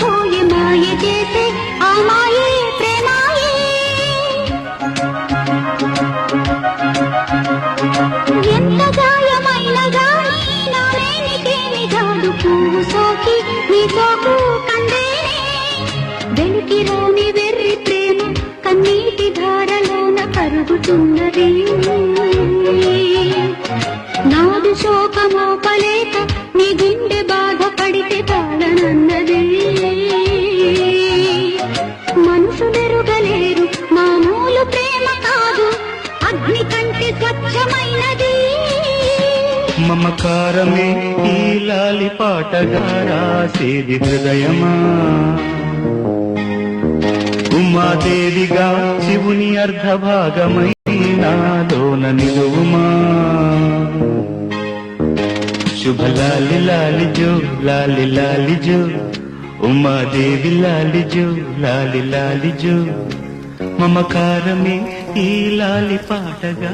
పోయి మాయ చేసే ఆ మాయే ప్రేమాయే. ఎంత గాయమైన గాని నానేనికేమి కాదు పువ్వు సోకి నీ సోకు కందేనే. వెలికి రాని వెర్రి ప్రేమ కన్నీటి ధారలోన కరుగుతున్నది. నాదు శోకమోపలేక నీ గుండె బాధపడితే తాళనన్నది. మనుషులెరుగలేరు మామూలు ప్రేమ కాదు అగ్ని కంటే స్వచ్ఛమైనది. మమకారమే ఈ లాలి పాటగా రాసేది హృదయమా. ఉమాదేవిగా శివుని అర్ధభాగమై నాలోన నిలువుమా. శుభ లాలి లాలి జో లాలి లాలి జో ఉమాదేవి లాలి జో లాలి లాలి జో. మమకారమే ఈ లాలి పాటగా